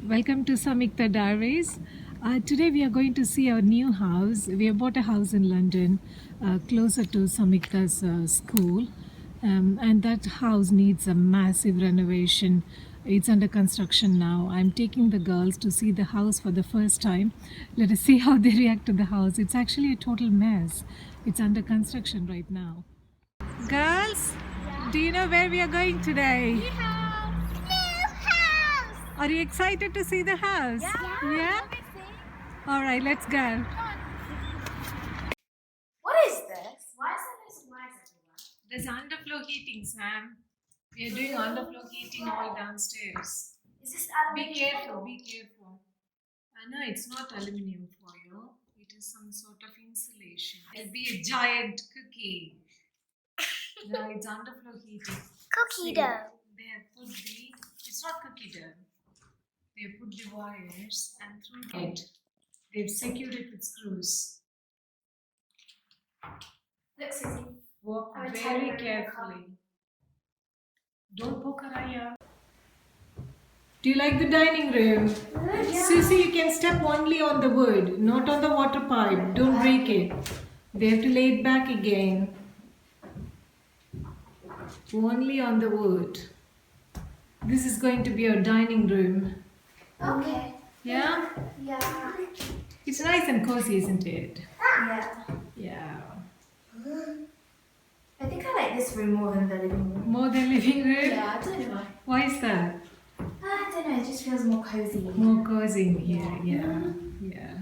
Welcome to Samikta Diaries. Today we are going to see our new house. We have bought a house in London closer to Samikta's school, and that house needs a massive renovation. It's under construction now. I'm taking the girls to see the house for the first time. Let us see how they react to the house. It's actually a total mess. It's under construction right now. Girls, do you know where we are going today? New house! New house! Are you excited to see the house? Yeah? All right, let's go. What is this? Why is there no supplies everywhere? There's underfloor heating, Sam. We are doing underfloor heating all downstairs. Is this Be aluminium careful, foil? be careful. No, it's not aluminium foil. It is some sort of insulation. It'll be a giant cookie. No, it's underfloor heating. Cookie See, dough. They have put it's not cookie dough. They have put the wires and through it, they've secured it with screws. Look, Susie. Walk I'm very telling you, carefully. Don't poke her eye out. Do you like the dining room? Yeah. Susie, you can step only on the wood, not on the water pipe. Don't break it. They have to lay it back again. Only on the wood. This is going to be our dining room. Okay. Yeah? Yeah. It's nice and cozy, isn't it? Yeah. Yeah. I think I like this room more than the living room. More than living room? Yeah, I don't know why. Why is that? I don't know, it just feels more cozy. More cozy in here, yeah. Yeah.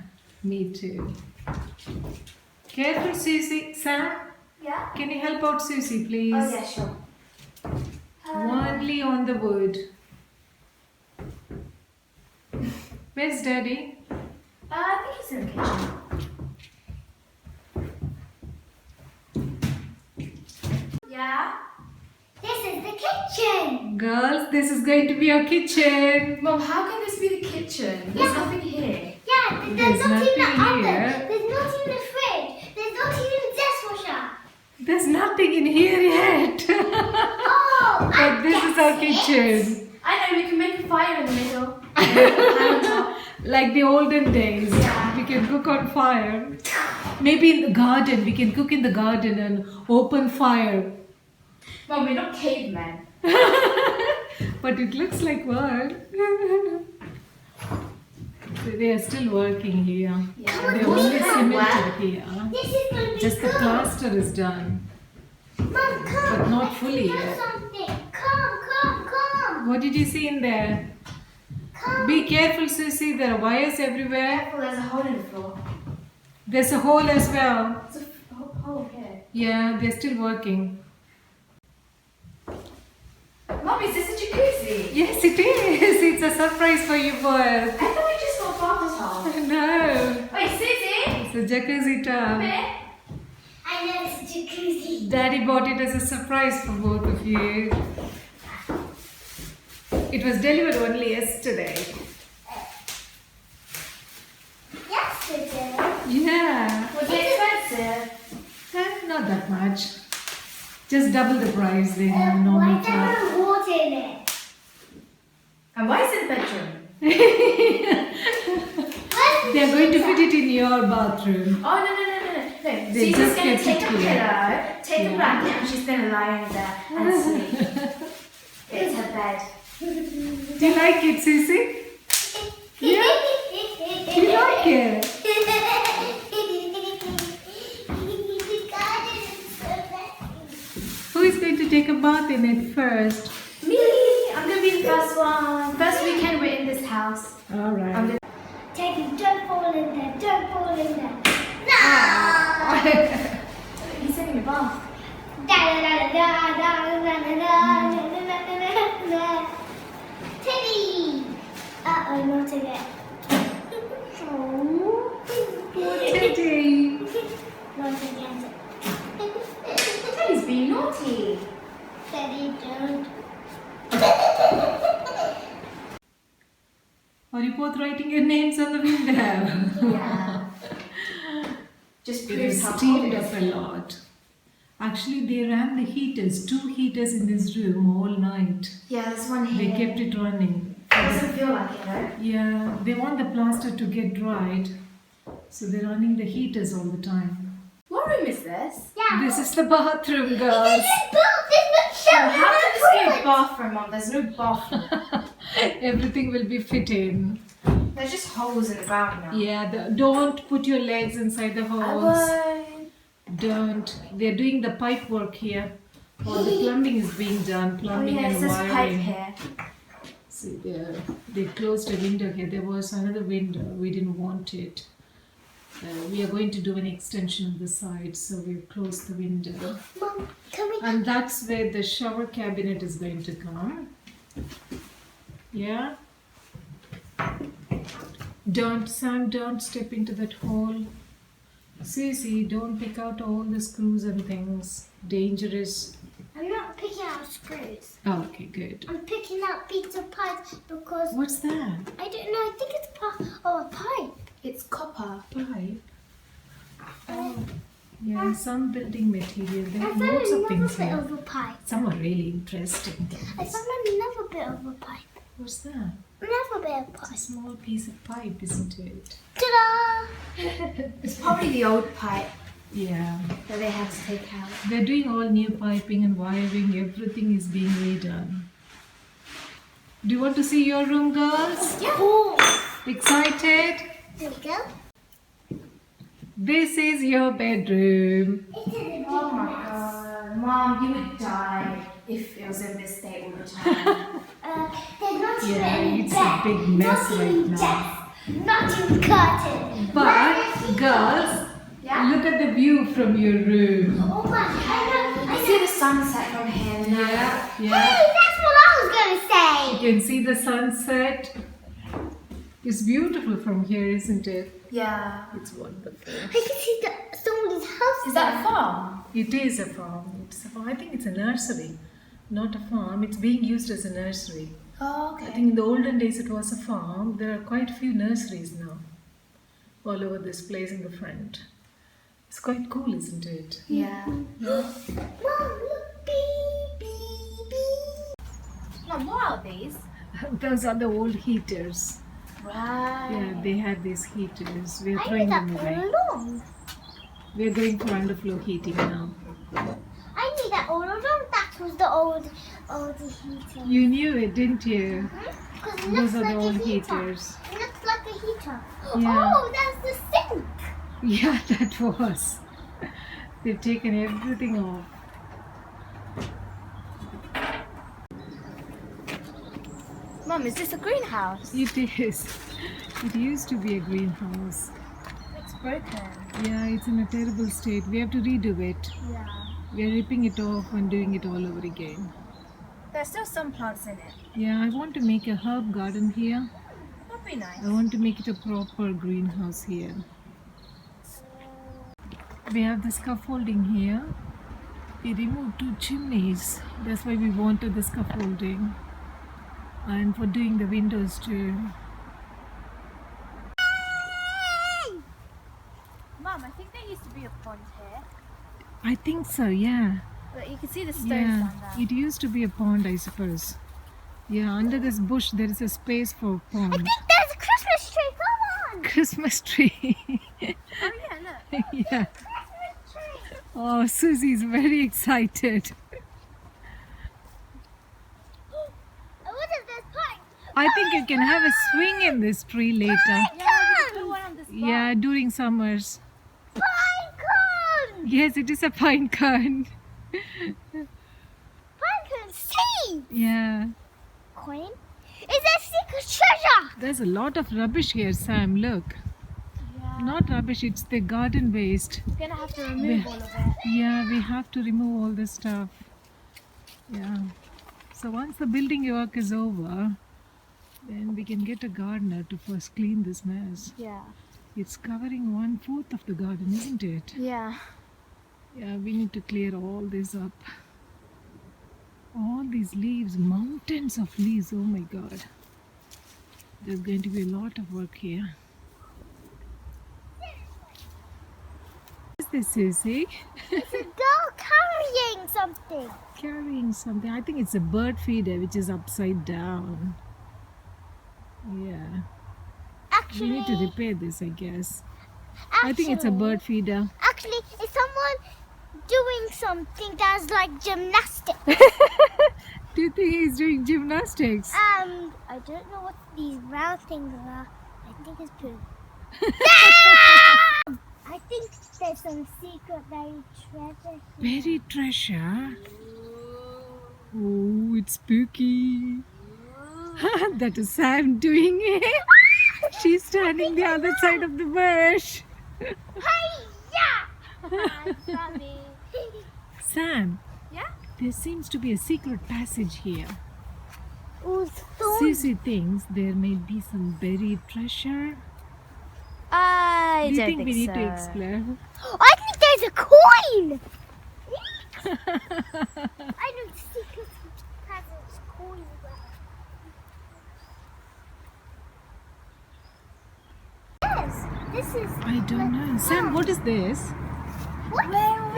Me too. Careful, Susie. Sam, Yeah? can you help out Susie, please? Oh, yeah, sure. Only on the wood. Where's Daddy? I think it's in the kitchen. Yeah? This is the kitchen! Girls, this is going to be our kitchen. Mom, how can this be the kitchen? There's nothing here. Yeah, There's there's not even nothing the oven. here. There's not even a fridge. There's not even a dishwasher. There's nothing in here yet. Oh, But this is our kitchen. I know, we can make a fire in the middle. And on top. Like the olden days. Yeah. We can cook on fire. Maybe in the garden. We can cook in the garden and open fire. Mom, we're not cavemen. But it looks like one. So they are still working here. Yeah. They're only cemented here. This is going to be Just the good. plaster is done. Mom, come. But not fully Have yet. something. Come. What did you see in there? Come. Be careful, Susie. There are wires everywhere. Careful, there's a hole in the floor. There's a hole as well. There's a hole here. Yeah, they're still working. Mom, is this a jacuzzi? Yes, it is. It's a surprise for you both. I thought we just got bath towel. No, Wait, Susie? it's a jacuzzi Come tub. here. I know it's a jacuzzi. Daddy bought it as a surprise for both of you. It was delivered only yesterday. Yesterday. Yeah, Was it expensive? not that much. Just double the price than a Why normal is there tub. no water in it? And why is it in the bedroom? They're going to fit it in your bathroom. Oh, no. They She's just just going kept to take it a here. pillow, take Yeah. a blanket, and she's going to lie in there and sleep. It's her bed. Do you like it, Susie? Yeah? Do you like it? Who is going to take a bath in it first? Me! I'm going to be the first one. First weekend we're in this house. All I'm right. gonna... Teddy, don't fall in there. Don't fall in there. He's taking a bath. Teddy! Uh-oh, not again. Teddy. Not again. Teddy's being naughty. Teddy, don't. Are you both writing your names on the window? Yeah. Just It proves was how cold steamed it up is. a lot. Actually, they ran the heaters, 2 heaters in this room all night. Yeah, there's one They here. kept it running. Doesn't feel like it though. Yeah, they want the plaster to get dried, so they're running the heaters all the time. What room is this? Yeah. This is the bathroom, girls. How did this be a bathroom, Mom? There's no bathroom. Everything will be fit in. There's just holes in the ground now. Yeah, don't put your legs inside the I holes. won't. Don't. They're doing the pipe work here. Or the plumbing is being done. Oh Plumbing yeah, it and says pipe wiring. here. See, they closed a window here. There was another window. We didn't want it. We are going to do an extension of the side, so we've closed the window. Mom, can we? And that's where the shower cabinet is going to come. Yeah? Sam, don't step into that hole. Susie, don't pick out all the screws and things. Dangerous. I'm not picking out screws. Oh, okay, good. I'm picking out bits of pipe because What's that? I don't know. I think it's part of a pipe. It's copper. Pipe? Oh, yeah, some building material. There I are found lots of another things bit here. of a pipe. Some are really interesting I things. found another bit of a pipe. What's that? Another bit of It's pipe. a small piece of pipe, isn't it? Ta-da! It's probably the old pipe Yeah. that they had to take out. They're doing all new piping and wiring. Everything is being redone. Do you want to see your room, girls? Yeah. Cool. Excited? There we go. This is your bedroom. Oh my god. Mom, you would die if it was in this state all the time. There's not even Yeah, any it's bed, a big mess not right even now. desk, not even curtain. But, girls, Yeah? look at the view from your room. Oh my! I know. I see the sunset from here now. Yeah, Hey, yeah. that's what I was gonna say. You can see the sunset. It's beautiful from here, isn't it? Yeah. It's wonderful. I can see somebody's house. Is that a farm? It is a farm. It's a farm. I think it's a nursery, not a farm. It's being used as a nursery. Oh, I okay. think in the olden days it was a farm. There are quite a few nurseries now all over this place in the front. It's quite cool, isn't it? Yeah. Mom, look, beep, beep, beep. Mom, what are these? Those are the old heaters. Right. Yeah, they had these heaters. We are I knew throwing that them all away. along. We are going for underfloor heating now. I knew that all along. That was the old heater. You knew it, didn't you? Because it Those looks are like the a old heater. heaters. It looks like a heater. Yeah. Oh, that's the sink. Yeah, that was. They've taken everything off. Mom, is this a greenhouse? It is. It used to be a greenhouse. It's broken. Yeah, it's in a terrible state. We have to redo it. Yeah. We are ripping it off and doing it all over again. There's still some plants in it. Yeah, I want to make a herb garden here. That'd be nice. I want to make it a proper greenhouse here. We have the scaffolding here. We removed 2 chimneys. That's why we wanted the scaffolding. And for doing the windows too. Mom, I think there used to be a pond here. I think so, yeah. But you can see the stones Yeah, down there. it used to be a pond, I suppose. Yeah, under this bush there is a space for a pond. There's a Christmas tree. Come on. Christmas tree. Oh yeah, look. Yeah. Christmas tree. Oh, Susie's very excited. What is this pipe? I think you can have a swing in this tree later. Yeah, we can put one on the spot. Yeah, during summers. Pine cone. Yes, it is a pine cone. Pine cone. See. Yeah. Coin. Is that secret treasure? There's a lot of rubbish here, Sam. Look. Yeah. Not rubbish, it's the garden waste. We're gonna have to remove all of it. Yeah, we have to remove all this stuff. Yeah. So once the building work is over, then we can get a gardener to first clean this mess. Yeah. It's covering 1/4 of the garden, isn't it? Yeah. Yeah, we need to clear all this up. All these leaves, mountains of leaves, oh my god. There's going to be a lot of work here. What is this, Susie? It's a girl carrying something. Carrying something. I think it's a bird feeder which is upside down. Yeah. We need to Actually, repair this, I guess. I think it's a bird actually, feeder. actually, is someone doing something that's like gymnastics? Do you think he's doing gymnastics? I don't know what these round things are. I think it's poo. I think there's some secret buried treasure here. Buried treasure? Oh, it's spooky. That is Sam doing it. She's standing the other side of the bush. Hi, Sammy. Sam, Yeah? there seems to be a secret passage here. Oh, Susie thinks there may be some buried treasure. I Do you don't think think we need so. to explore? I think there's a coin. I know the secret passage coin. Yes, this is. I don't know. Sam, what is this? What?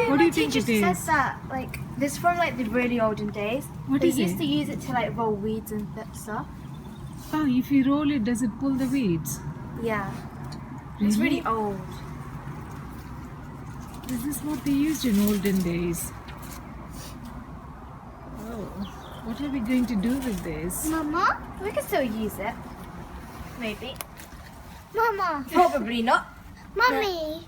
What do you think it said is? that this is from the really olden days. What They is used it? to use it to roll weeds and stuff. Oh, if you roll it, does it pull the weeds? Yeah. It's really old. This is what they used in olden days. Oh, what are we going to do with this? Mama? We can still use it. Maybe. Mama. Probably not. Mommy.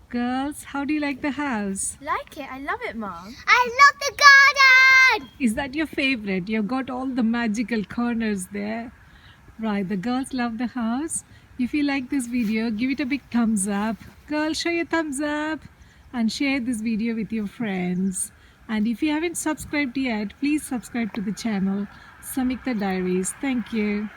Girls, how do you like the house? Like it. I love it, Mom. I love the garden. Is that your favorite? You've got all the magical corners there. Right, the girls love the house. If you like this video, give it a big thumbs up. Girls, show your thumbs up and share this video with your friends. And if you haven't subscribed yet, please subscribe to the channel Samikta Diaries. Thank you.